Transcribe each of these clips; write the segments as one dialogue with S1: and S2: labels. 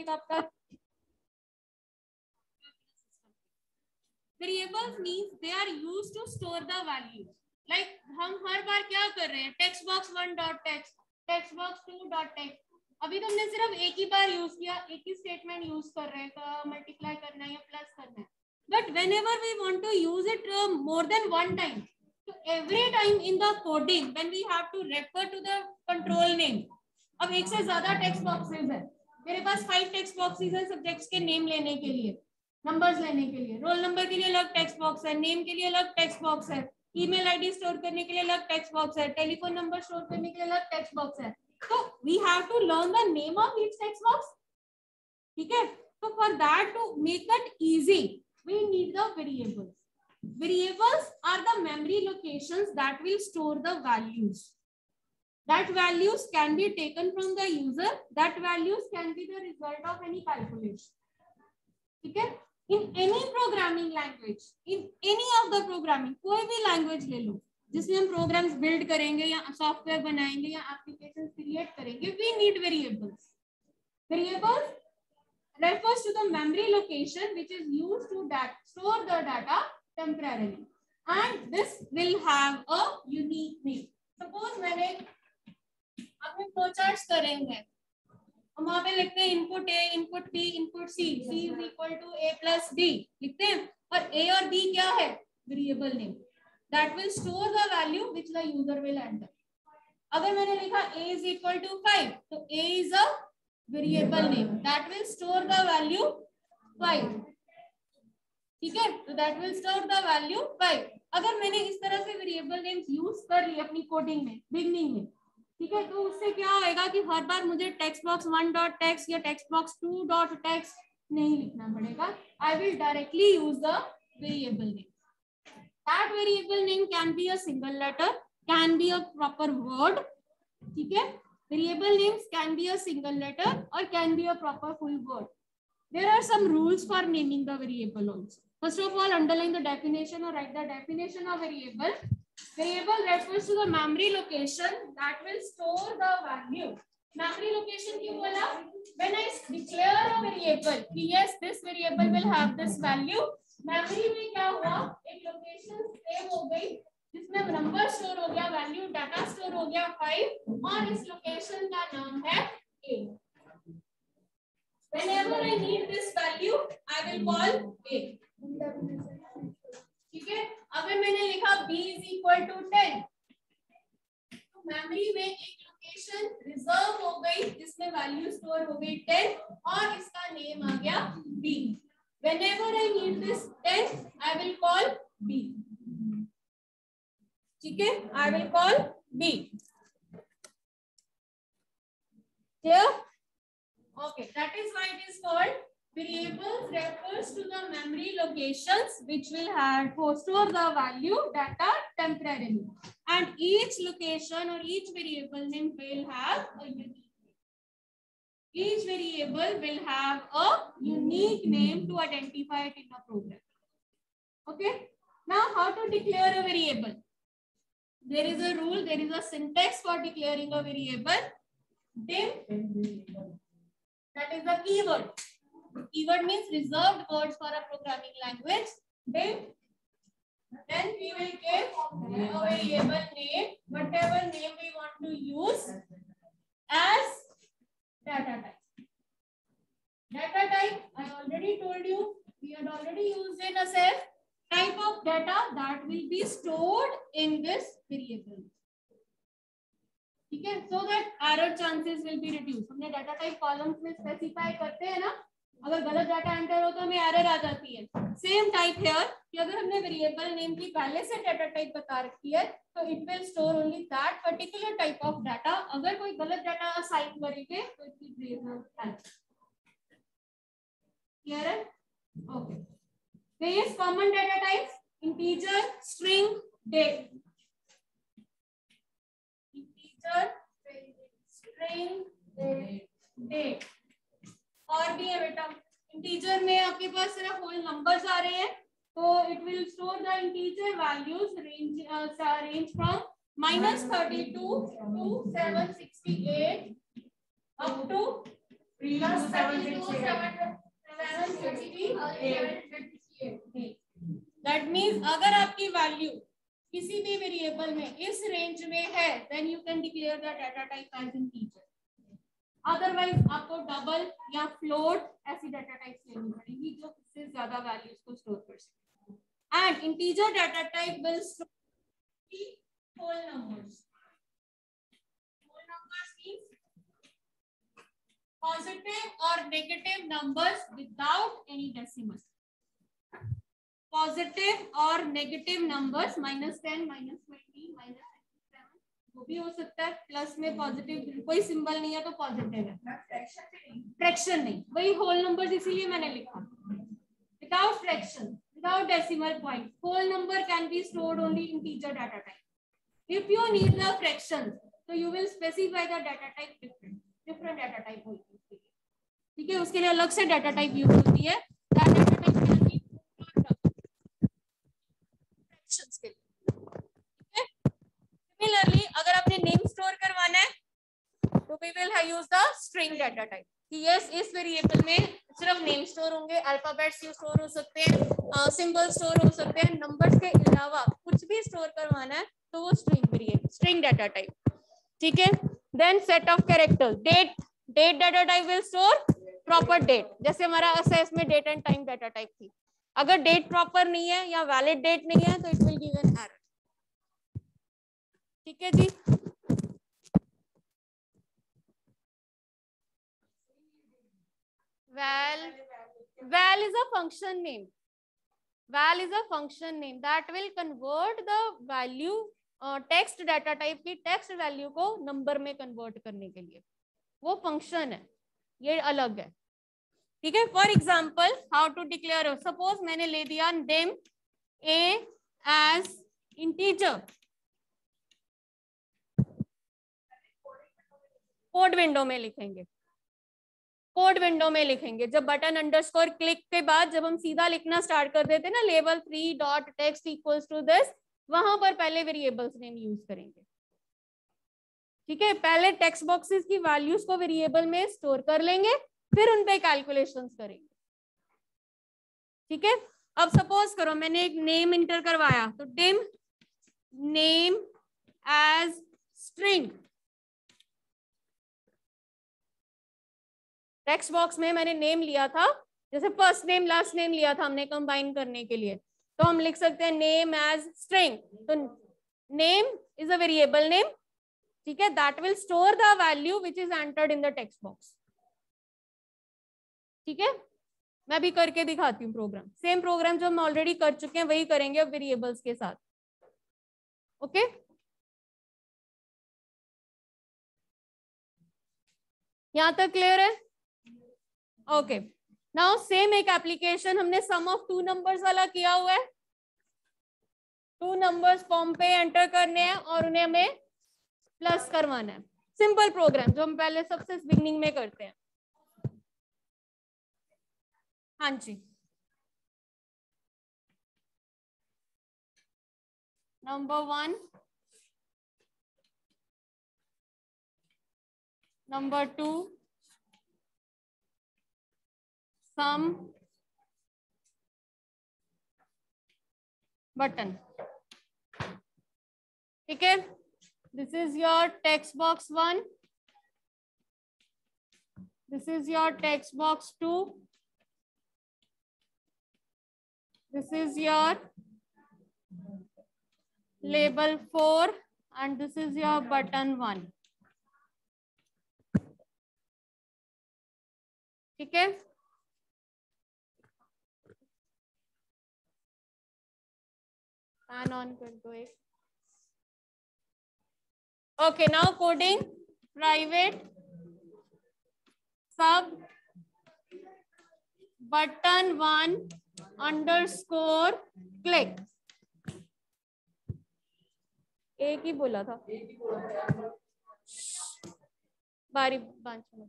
S1: आपका variables means they are used to store the value. Like हम हर बार क्या कर रहे हैं, text box 1 dot text, text box 2 dot text. अभी तो हमने सिर्फ एक ही बार यूज किया, एक ही स्टेटमेंट यूज कर रहे हैं, मल्टीप्लाई करना है या प्लस करना है। But whenever we want to use it more than one time, so every time in the coding when we have to refer to the control name, अब एक से ज्यादा टेक्स्ट बॉक्सेस है, मेरे पास 5 टेक्स्ट बॉक्सेस है subjects के name लेने के लिए, नंबर्स लेने के लिए, रोल नंबर के लिए अलग टेक्स्ट बॉक्स है, नेम के लिए अलग टेक्स्ट बॉक्स है, ईमेल आईडी स्टोर करने के लिए अलग टेक्स्ट बॉक्स है, टेलीफोन नंबर स्टोर करने के लिए अलग टेक्स्ट बॉक्स है। तो we have to learn the name of each text box, ठीक है। तो for that to make that easy we need the variables. Variables are the memory locations that will store the values. That values can be taken from the user. That values can be the result of any calculation. ठीक है? In any programming language, in any of the programming, कोई भी language ले लो, जिसमें हम programs build करेंगे या software बनाएंगे या applications create करेंगे, we need variables. Variables refers to the memory location which is used to store the data temporarily, and this will have a unique name. Suppose मैंने अपने flowcharts करेंगे, हम वहाँ पे लिखते हैं input A, input B, input C, C is equal to A plus D लिखते हैं, और A और B क्या है? Variable name that will store the value which the user will enter. अगर मैंने लिखा A is equal to 5, तो A is a variable name that will store the value 5. ठीक है, तो that will store the value 5. अगर मैंने इस तरह से वेरिएबल नेम्स यूज कर लिए अपनी कोडिंग में बिगनिंग में, ठीक है, तो उससे क्या होएगा कि हर बार मुझे टेक्स्ट बॉक्स 1 डॉट टेक्स्ट या टेक्स्ट बॉक्स 2 डॉट टेक्स्ट नहीं लिखना पड़ेगा. I will directly use the variable name. That variable name can be a single letter, can be a proper word. ठीक है, variable names can be a single letter और can be a proper full word. There are some rules for naming the variable also. First of all, underline the definition or write the definition of variable. Variable refers to the memory location that will store the value. Memory location क्यों बोला? When I declare a variable, yes, this variable will have this value. Memory में क्या हुआ? एक location save हो गई, जिसमें number store हो गया, value data store हो गया 5, और इस location का नाम है A. Whenever I need this value, I will call A. ठीक है, अगर मैंने लिखा B is equal to 10, तो मेमोरी में एक लोकेशन रिजर्व हो गई जिसमें वैल्यू स्टोर हो गई 10 और इसका नेम आ गया B. Whenever I need this 10, I will call B. ठीक है, I will call B. Clear? Okay, that is why it is called variables. Refers to the memory locations which will have store the value data temporarily, and each location or each variable name will have a unique name. Each variable will have a unique name to identify it in a program. Okay, now how to declare a variable? There is a rule, there is a syntax for declaring a variable. Div, that is the keyword. Keyword means reserved words for a programming language. Then we will give a variable name, whatever name we want to use as data type. Data type, I already told you, we had already used it as a type of data that will be stored in this variable. ठीक है, so that error chances will be reduced. हमने data type columns में specify करते हैं ना, अगर गलत data enter हो तो हमें एरर आ जाती है. सेम टाइप हियर कि अगर हमने वेरिएबल नेम की पहले से डाटा टाइप बता रखी है तो it will store only that particular type of data. अगर कोई गलत डाटा असाइन करेंगे तो it will raise error. Clear है? Okay. Various common data types: integer, string, date. String, date. और भी है बेटा, इंटीजर में आपके पास सिर्फ होल नंबर्स आ रहे हैं तो it will store the integer values range from -32 to 768 up to that means अगर आपकी वैल्यू किसी भी वेरिएबल में इस रेंज में है then you can declare the data type as integer. Otherwise आपको डबल या फ्लोट ऐसी डाटा टाइप लेनी पड़ेगी जो इससे ज्यादा वैल्यूज को स्टोर कर सके। And integer data type will store whole numbers. Whole numbers means positive or negative numbers without any decimals. Positive or negative numbers -10, -20, -27 वो भी हो सकता है। प्लस में पॉजिटिव कोई सिंबल नहीं है तो पॉजिटिव है, फ्रैक्शन नहीं, वही होल नंबर्स इसीलिए मैंने लिखा without fraction, without decimal point. Whole number can be stored only in integer data type. If you need the fractions, so you will specify the data type different data type होगी उसके लिए, ठीक है, उसके लिए अलग से डाटा टाइप यूज होती है। That data type can be fractions के लिए, ठीक है। Similarly, अगर आपने नेम स्टोर करवाना है तो we will use the string data type कि yes इस वेरिएबल में सिर्फ नेम स्टोर होंगे, अल्फाबेट्स स्टोर हो सकते हैं, सिंबल स्टोर हो सकते हैं, नंबर्स के अलावा कुछ भी स्टोर करवाना है तो वो स्ट्रिंग डाटा टाइप, ठीक है। Then set of characters, date data type will store proper date, जैसे हमारा असेस में date and time data type थी। अगर डेट प्रॉपर नहीं है या वैलिड डेट नहीं है तो it will give an error, ठीक है जी। val is a function name. Val is a function name that will convert the value text data type की टेक्स्ट वैल्यू को नंबर में कन्वर्ट करने के लिए वो फंक्शन है, ये अलग है, ठीक है। For example how to declare, suppose मैंने ले दिया name a as integer, code window में लिखेंगे, कोड विंडो में लिखेंगे। जब बटन अंडरस्कोर क्लिक के बाद जब हम सीधा लिखना स्टार्ट कर देते हैं ना, लेवल 3 dot text equals to this, वहां पर पहले वेरिएबल्स नेम यूज करेंगे, ठीक है। पहले टेक्स्ट बॉक्सेस की वैल्यूज को वेरिएबल में स्टोर कर लेंगे, फिर उन पे कैलकुलेशंस करेंगे, ठीक है। अब सपोज करो मैंने एक नेम इंटर करवाया, तो dim name as string, text box में मैंने नेम लिया था, जैसे फर्स्ट नेम लास्ट नेम लिया था हमने कंबाइन करने के लिए, तो हम लिख सकते हैं नेम एज स्ट्रिंग। तो name is a variable name, ठीक है, that will store the value which is entered in the text box, ठीक है। मैं भी करके दिखाती हूँ प्रोग्राम, सेम प्रोग्राम जो हम ऑलरेडी कर चुके हैं वही करेंगे अब वेरिएबल्स के साथ, ओके। यहां तक क्लियर है? ओके, नाउ सेम एक एप्लीकेशन हमने सम ऑफ 2 नंबर्स वाला किया हुआ है। 2 नंबर्स फॉर्म पे एंटर करने हैं और उन्हें हमें प्लस करवाना है। सिंपल प्रोग्राम जो हम पहले सबसे बिगिनिंग में करते हैं। हाँ जी, नंबर 1, नंबर 2 सम बटन, ठीक है। This is your text box 1, this is your text box 2, this is your label 4 and this is your button 1, ठीक है। फैन ऑन कर दो एक। ओके, नाउ कोडिंग प्राइवेट सब बटन 1 अंडरस्कोर क्लिक, एक ही बोला था, बारी बांच में।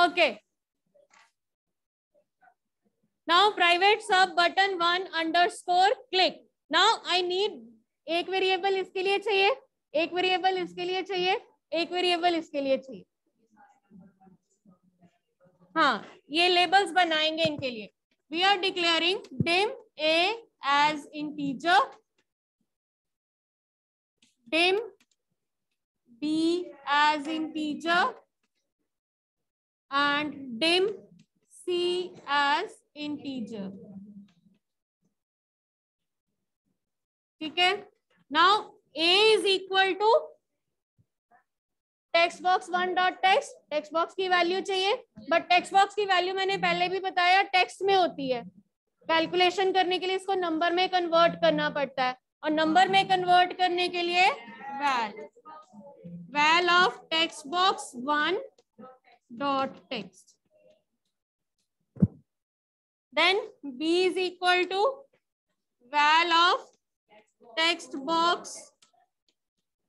S1: ओके, नाउ प्राइवेट सब button 1 underscore click. Now I need एक वेरिएबल इसके लिए चाहिए, एक वेरिएबल इसके लिए चाहिए, एक वेरिएबल इसके लिए चाहिए। हाँ, ये लेबल्स बनाएंगे इनके लिए। We are declaring dim a as integer, dim b as integer and dim c as integer. ठीक है, now a is equal to text box 1 dot text, text box की वैल्यू चाहिए, बट टेक्स्ट बॉक्स की value मैंने पहले भी बताया text में होती है। कैलकुलेशन करने के लिए इसको नंबर में कन्वर्ट करना पड़ता है, और नंबर में कन्वर्ट करने के लिए val of text box 1 dot text, then b is equal to val of text box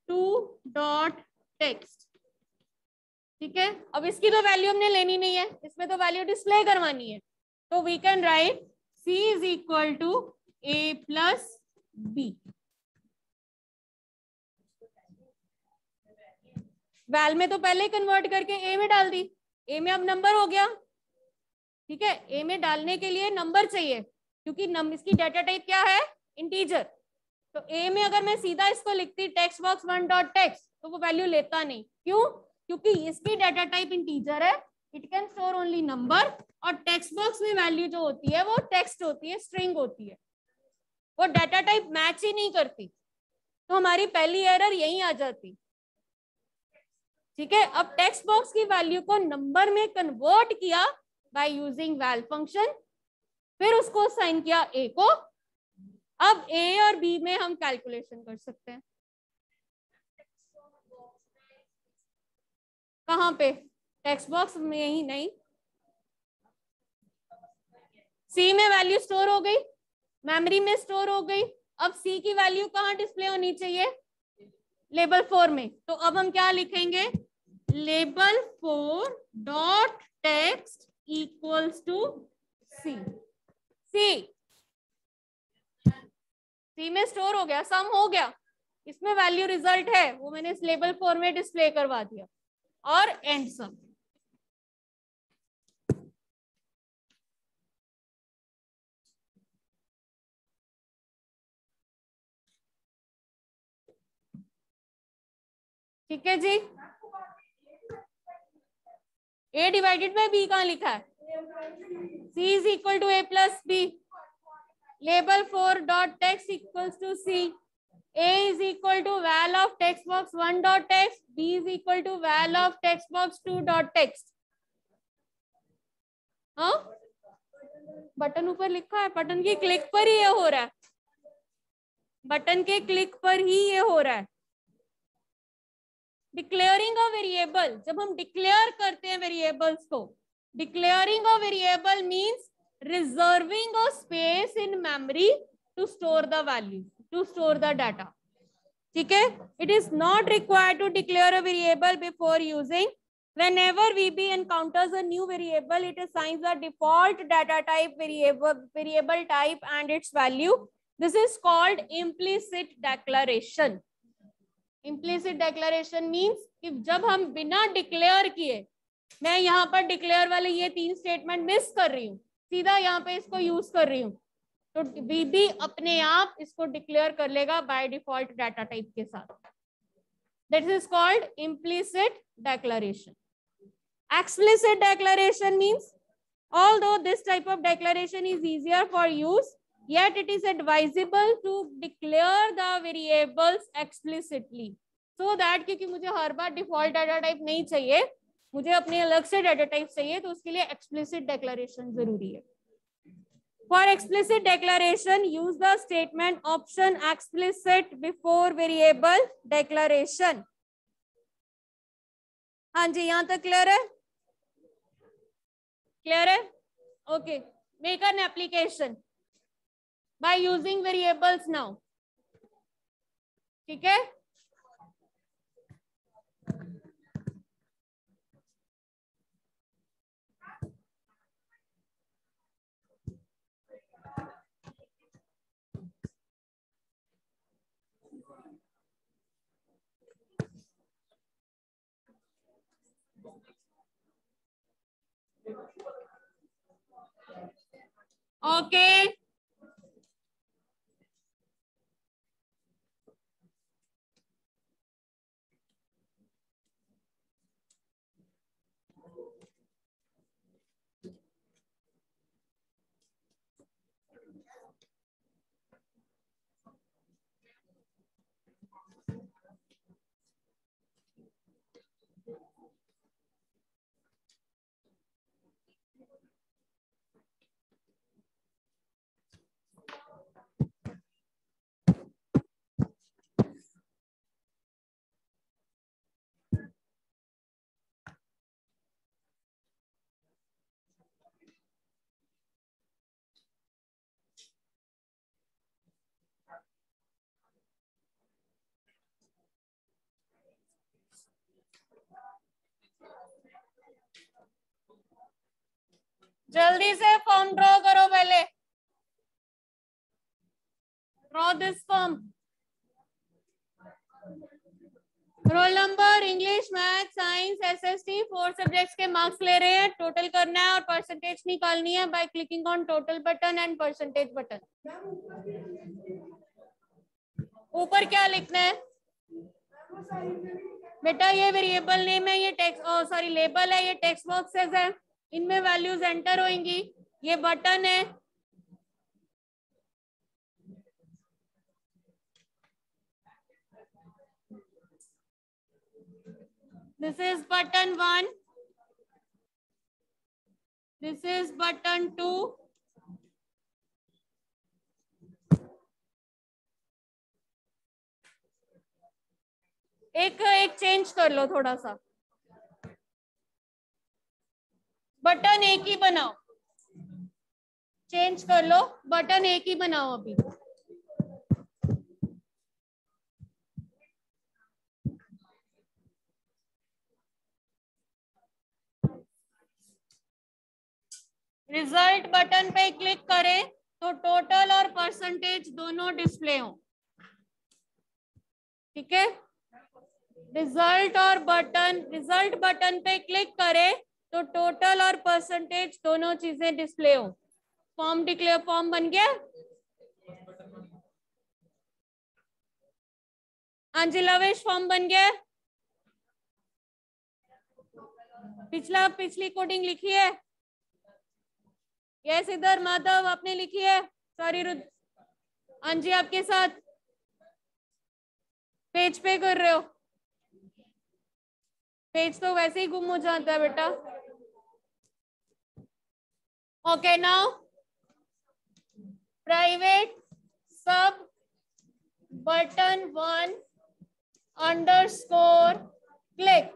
S1: 2 dot text. ठीक है, अब इसकी तो वैल्यू हमने लेनी नहीं है, इसमें तो वैल्यू डिस्प्ले करवानी है, तो we can write c is equal to a plus b। Val में तो पहले ही कन्वर्ट करके a में डाल दी, a में अब नंबर हो गया। ठीक है, a में डालने के लिए नंबर चाहिए, क्योंकि इसकी डाटा टाइप क्या है, इंटीजर। तो a में अगर मैं सीधा इसको लिखती टेक्स्ट बॉक्स 1 डॉट टेक्स्ट, तो वो वैल्यू लेता नहीं। क्यों? क्योंकि इसकी डाटा टाइप इंटीजर है, it can store only number, और टेक्स्ट बॉक्स में वैल्यू जो होती है वो टेक्स्ट होती है, स्ट्रिंग होती है, वो डाटा टाइप मैच ही नहीं करती। तो हमारी पहली एरर यहीं आ जाती। ठीक है, अब टेक्स्ट बॉक्स की वैल्यू को नंबर में कन्वर्ट किया बाय यूजिंग वैल फंक्शन, फिर उसको असाइन किया a को। अब a और b में हम कैलकुलेशन कर सकते हैं। कहाँ पे? टेक्स्ट बॉक्स में ही नहीं, C में वैल्यू स्टोर हो गई, मेमोरी में स्टोर हो गई। अब C की वैल्यू कहाँ डिस्प्ले होनी चाहिए? लेबल 4 में। तो अब हम क्या लिखेंगे? Label 4 dot text equals to C। C में स्टोर हो गया, सम हो गया, इसमें वैल्यू रिजल्ट है, वो मैंने इस लेबल 4 में डिस्प्ले करवा दिया, और एंड सम। ठीक है जी, a डिवाइडेड बाय b कहाँ लिखा है? c is equal to a plus b, label 4 dot text equals to c, a is equal to val of text box 1 dot text, b is equal to val of text box 2 dot text. हाँ, button ऊपर लिखा है, button के click पर ही ये हो रहा है, बटन के क्लिक पर ही ये हो रहा है। डिक्लेयरिंग अ वेरिएबल, जब हम डिक्लेयर करते हैं वेरिएबल्स को, declaring a variable means reserving a space in memory to store the value, to store the data. ठीक है, it is not required to declare a variable before using. Whenever VB encounters a new variable, it assigns a default data type variable type and its value. This is called implicit declaration. Implicit declaration means कि जब हम बिना declare किए, मैं यहाँ पर declare वाले ये 3 स्टेटमेंट मिस कर रही हूँ, सीधा यहाँ पे इसको यूज कर रही हूँ, तो VB अपने आप इसको डिक्लेयर कर लेगा बाय डिफॉल्ट डाटा टाइप के साथ। That is called implicit declaration. Explicit declaration means, although this type of declaration is easier for use, yet it is advisable to declare the variables explicitly, so that क्योंकि मुझे हर बार default data type नहीं चाहिए, मुझे अपने अलग से data type चाहिए, तो उसके लिए explicit declaration जरूरी है। For explicit declaration, use the statement option explicit before variable declaration. हाँ जी, यहाँ तक क्लियर है? क्लियर है? Okay, make an application by using variables now. ठीक है, ओके जल्दी से फॉर्म ड्रॉ करो पहले। Draw this form. Roll number, English, math, science, SST 4 subjects के मार्क्स ले रहे हैं। टोटल करना है और परसेंटेज निकालनी है by clicking on total button and percentage button. ऊपर क्या लिखना है बेटा? ये वेरिएबल नेम है, ये टेक्स्ट सॉरी लेबल है, ये टेक्स्ट बॉक्सेस है, इनमें वैल्यूज एंटर होंगी। ये बटन है, this is button 1, this is button 2, एक चेंज कर लो थोड़ा सा, बटन एक ही बनाओ, चेंज कर लो, बटन एक ही बनाओ अभी। रिजल्ट बटन पे क्लिक करें तो टोटल और परसेंटेज दोनों डिस्प्ले हो। ठीक है, रिजल्ट बटन पे क्लिक करें तो टोटल और परसेंटेज दोनों चीजें डिस्प्ले हो। फॉर्म डिक्लेयर, फॉर्म बन गया। हाँ जी लवेश, फॉर्म बन गया। पिछली कोडिंग लिखी है? यस इधर माधव आपने लिखी है? सॉरी रुद्र, हाँ जी आपके साथ पेज पे कर रहे हो? पेज तो वैसे ही गुम हो जाता है बेटा। ओके नाउ प्राइवेट सब बटन 1 अंडरस्कोर क्लिक।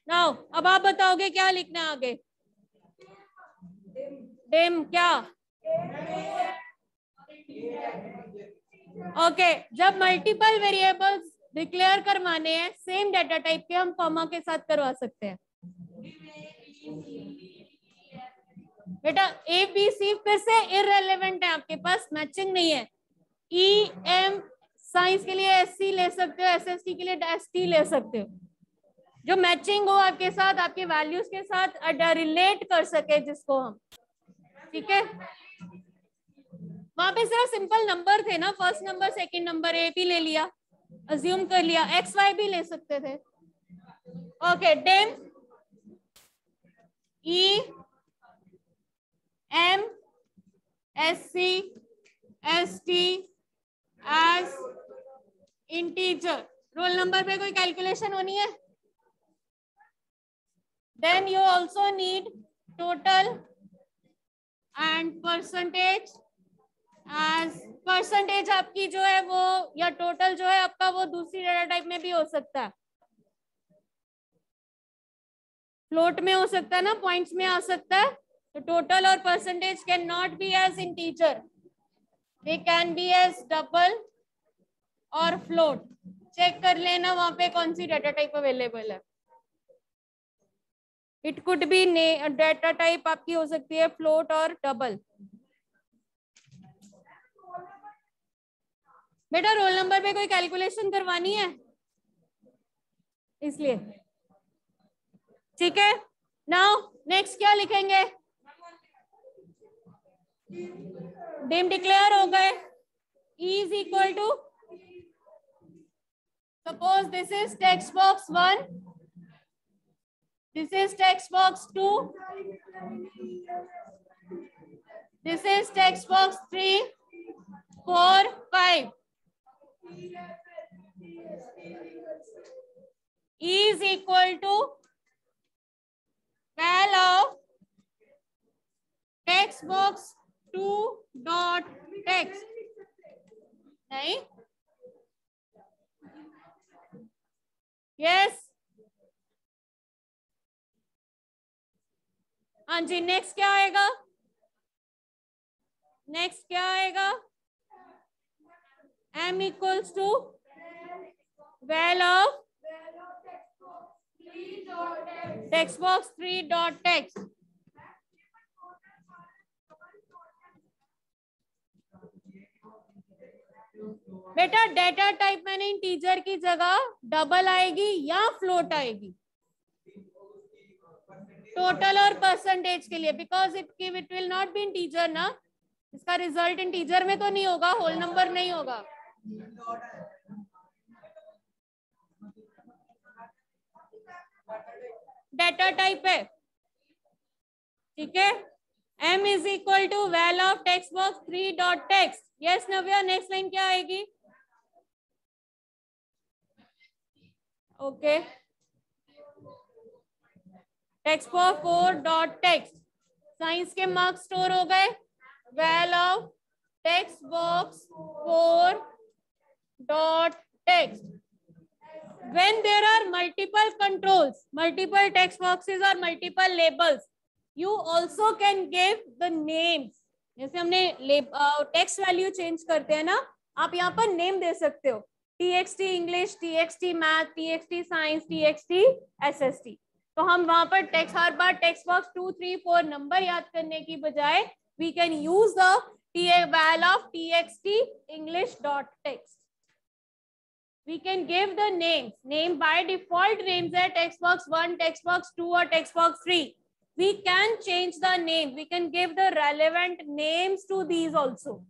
S1: नाउ अब आप बताओगे क्या लिखना है आगे? डिम क्या? ओके जब मल्टीपल वेरिएबल्स डिक्लेयर करवाने हैं सेम डाटा टाइप के, हम कॉमा के साथ करवा सकते हैं बेटा। ए बी सी फिर से इररिलेवेंट है, आपके पास मैचिंग नहीं है। ई एम साइंस के लिए एससी ले सकते हो, एसएसटी के लिए एसटी ले सकते हो, जो मैचिंग हो आपके साथ, आपके वैल्यूज के साथ रिलेट कर सके जिसको हम। ठीक है, वहां पे सिर्फ सिंपल नंबर थे ना, फर्स्ट नंबर सेकंड नंबर, ए भी ले लिया, अज्यूम कर लिया, एक्स वाई भी ले सकते थे। Okay dim E M S C S T as integer. Roll number पे कोई कैलकुलेशन होनी है? Then you also need total and percentage as. Percentage आपकी जो है वो, या टोटल जो है आपका, वो दूसरी डाटा टाइप में भी हो सकता है, फ्लोट में हो सकता है ना, पॉइंट्स में आ सकता है। तो टोटल और percentage can not be as integer, they can be as double और फ्लोट। चेक कर लेना वहां पे कौन सी डाटा टाइप अवेलेबल है। It could be data type आपकी हो सकती है फ्लोट और डबल। बेटा रोल नंबर पे कोई कैलकुलेशन करवानी है इसलिए ठीक है, नाउ नेक्स्ट क्या लिखेंगे? डिम डिक्लेयर हो गए. E is equal to, suppose this is text box 1, this is text box 2, this is text box 3, 4, 5. E is equal to val of text box 2 dot text. नहीं, yes, हाँ जी. Next क्या आएगा? Next क्या आएगा? M equals to val of text box 3 dot text. बेटा data type में integer की जगह डबल आएगी या फ्लोट आएगी टोटल और परसेंटेज के लिए, because it will not be integer ना. इसका रिजल्ट इंटीजर में तो नहीं होगा, होल नंबर नहीं होगा. डेटा टाइप है, ठीक है. M is equal to val of text box 3 dot text. Yes Navya, next line क्या आएगी? Okay, text box 4 dot text. Science के मार्क्स स्टोर हो गए. Val of text box 4 dot text. When there are multiple controls, multiple text boxes or multiple labels, you also can give the names. जैसे हमने text value change करते हैं ना, आप यहाँ पर नेम दे सकते हो. TXT English, TXT math, TXT science, TXT SST. तो हम वहां पर टेक्स्ट, हर बार टेक्स्ट बॉक्स 2, 3, 4 नंबर याद करने की बजाय we can use the val of TXT English dot text. We can give the names. Name by default names are text box 1, text box 2 or text box 3. We can change the name. We can give the relevant names to these also.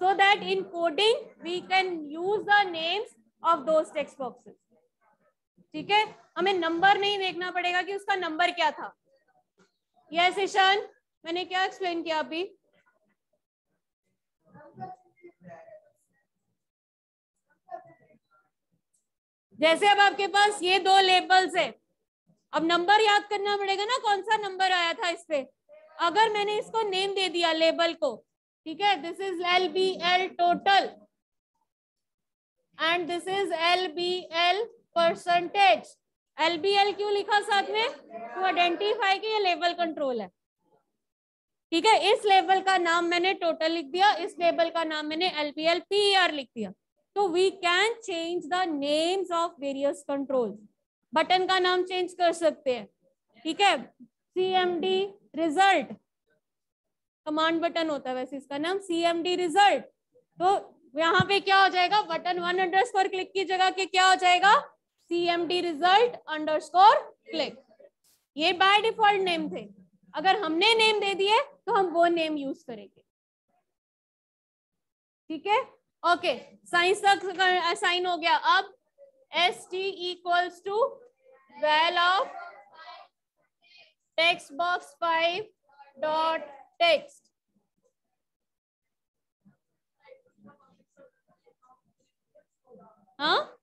S1: So that in coding, we can use the names of those text boxes. ठीक है, हमें number नहीं देखना पड़ेगा कि उसका number क्या था. यस ईशान, मैंने क्या एक्सप्लेन किया अभी? जैसे अब आपके पास ये दो लेबल्स है, अब नंबर याद करना पड़ेगा ना, कौन सा नंबर आया था इस पे. अगर मैंने इसको नेम दे दिया लेबल को, ठीक है, this is LBL total and this is LBL percentage. LBL क्यों लिखा साथ में? टू आइडेंटिफाई कि ये लेवल कंट्रोल है. ठीक है, इस लेवल का नाम मैंने टोटल लिख दिया, इस लेवल का नाम मैंने LBL PER लिख दिया. तो we can change the names of various controls. Button का नाम चेंज कर सकते हैं. ठीक है, CMD रिजल्ट कमांड बटन होता है, वैसे इसका नाम CMD रिजल्ट. तो यहाँ पे क्या हो जाएगा? बटन 1 अंडरस्कोर क्लिक की जगह के क्या हो जाएगा? CMD result underscore click. ये बाय डिफॉल्ट नेम थे. अगर हमने नेम दे दिए तो हम वो नेम यूज करेंगे. ठीक है, ओके. साइंस तक असाइन हो गया. अब ST equals to val of text box 5 dot text. हाँ,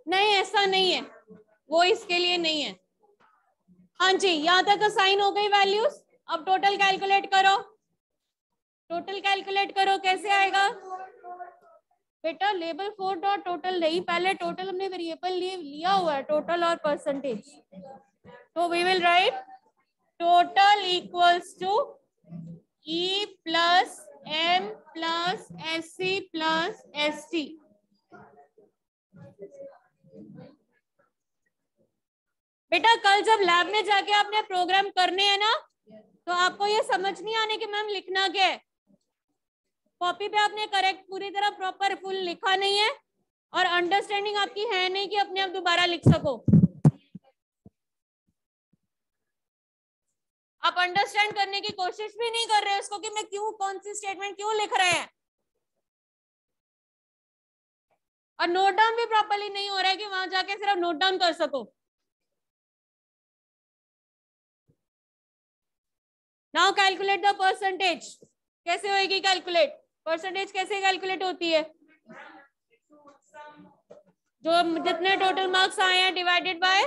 S1: नहीं ऐसा नहीं है, वो इसके लिए नहीं है. हाँ जी, यहां तक असाइन हो गई वैल्यूज. अब टोटल कैलकुलेट करो. टोटल कैलकुलेट करो, कैसे आएगा बेटा? लेबल 4 डॉट टोटल नहीं, पहले टोटल हमने वेरिएबल लिया हुआ है, टोटल और परसेंटेज. तो we will write total equals to E plus M plus SC plus ST. बेटा कल जब लैब में जाके आपने प्रोग्राम करने हैं ना, तो आपको ये समझ नहीं आने कि मैम लिखना क्या है. कॉपी पे आपने करेक्ट पूरी तरह प्रॉपर फुल लिखा नहीं है, और अंडरस्टैंडिंग आपकी है नहीं कि अपने आप दोबारा लिख सको। आप अंडरस्टैंड करने की कोशिश भी नहीं कर रहे उसको कि मैं क्यों, कौन सी स्टेटमेंट क्यों लिख रहे हैं, और नोट डाउन भी प्रॉपर्ली नहीं हो रहा है कि वहां जाके सिर्फ नोट डाउन कर सको। Now calculate the percentage. कैसे होगी कैलकुलेट? परसेंटेज कैसे कैलकुलेट होती है? जो जितने टोटल मार्क्स आए हैं डिवाइडेड बाय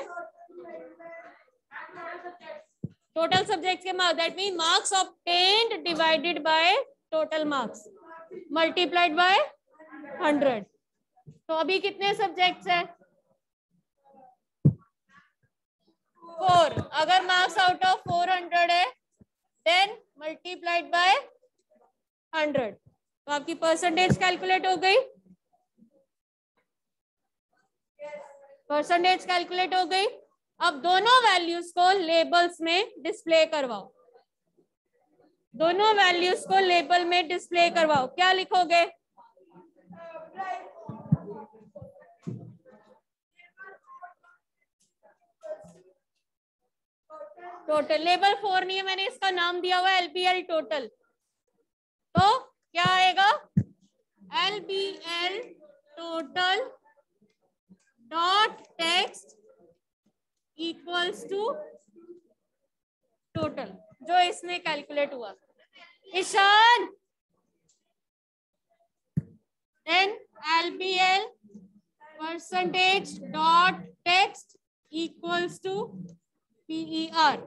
S1: टोटल सब्जेक्ट्स के marks, that mean marks obtained divided by total marks multiplied by 100। तो अभी कितने सब्जेक्ट्स हैं? 4। अगर मार्क्स आउट ऑफ 400 है देन मल्टीप्लाइड बाय 100, तो आपकी परसेंटेज कैलकुलेट हो गई। परसेंटेज कैलकुलेट हो गई। अब दोनों वैल्यूज को लेबल्स में डिस्प्ले करवाओ। दोनों वैल्यूज को लेबल में डिस्प्ले करवाओ। क्या लिखोगे? टोटल। लेबल 4 नहीं है, मैंने इसका नाम दिया हुआ है LBL टोटल। तो क्या आएगा? LBL total dot text equals to total, जो इसमें कैलकुलेट हुआ। Ishaan, then LBL percentage dot text equals to PER।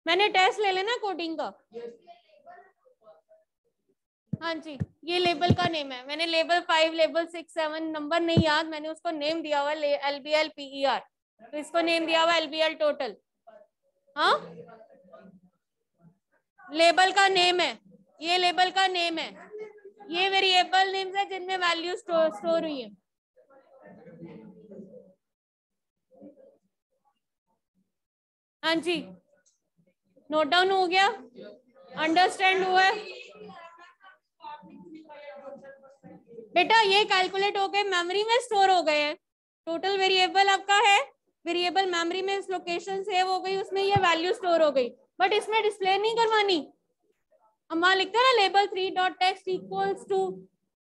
S1: मैंने टेस्ट ले लेना कोडिंग का। हाँ जी, ये लेबल का नेम है। मैंने लेबल 5, लेबल 6, 7 नंबर नहीं याद, मैंने उसको नेम दिया हुआ LBL PER, तो इसको नेम दिया हुआ LBL टोटल। हाँ, लेबल का नेम है, ये लेबल का नेम है। ये वेरिएबल नेम्स है जिनमें वैल्यू स्टोर हुई है। हाँ जी, नोट डाउन हो गया? अंडरस्टैंड हुआ है? बेटा ये कैलकुलेट हो गए, मेमोरी में स्टोर हो गए हैं। टोटल वेरिएबल आपका है, वेरिएबल मेमोरी में इस लोकेशन सेव हो गई, उसमें ये वैल्यू स्टोर हो गई, बट इसमें डिस्प्ले नहीं करवानी। हम वहां लिखते हैं ना label 3 dot text equals to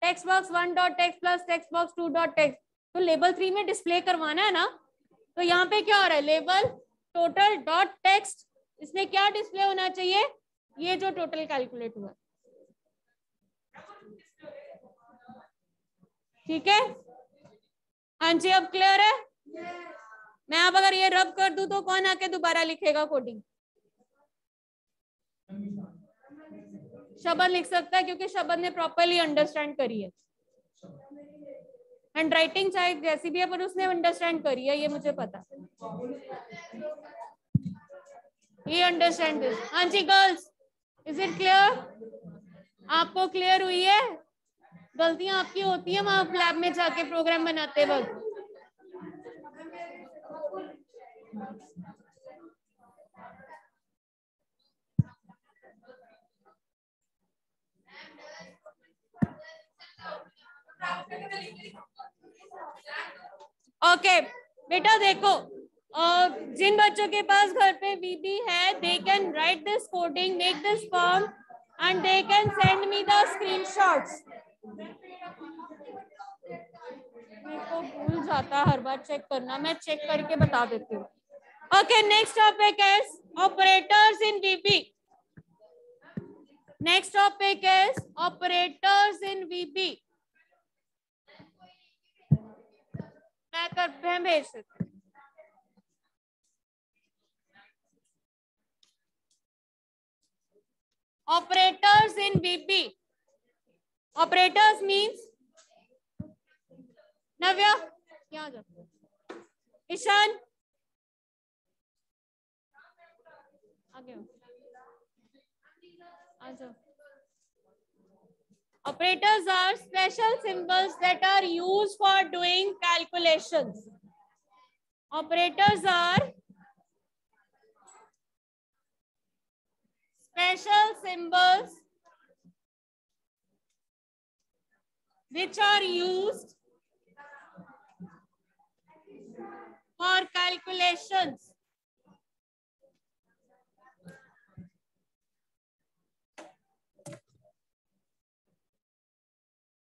S1: text box 1 dot text plus text box 2 dot text, तो लेबल 3 में डिस्प्ले करवाना है ना। तो यहाँ पे क्या हो रहा है? लेबल टोटल डॉट टेक्स्ट, इसमें क्या डिस्प्ले होना चाहिए? ये जो टोटल कैलकुलेट हुआ। ठीक है? हाँ जी, अब क्लियर है? मैं अब अगर ये रब कर दूं तो कौन आके दोबारा लिखेगा कोडिंग? शबद लिख सकता है, क्योंकि शबद ने प्रॉपरली अंडरस्टैंड करी है। हैंड राइटिंग चाहे जैसी भी है, पर उसने अंडरस्टैंड करी है, ये मुझे पता। ये अंडरस्टैंड। हाँ जी गर्ल्स, इज इट क्लियर? आपको क्लियर हुई है? गलतियां आपकी होती है वहां लैब में जाके प्रोग्राम बनाते वक्त। ओके बेटा देखो, जिन बच्चों के पास घर पे वीबी है, they can write this coding, make this form and they can send me the screenshots. मेरे को भूल जाता हर बार चेक करना, मैं चेक करके बता देती हूँ। Okay, next topic is operators in VB. Next topic is operators in VB. मैं भेज सकती हूँ। Operators in VB. Operators means नव्या यहाँ जाओ, ईशान आगे आ जाओ। Operators are special symbols that are used for doing calculations. Operators are special symbols which are used for calculations.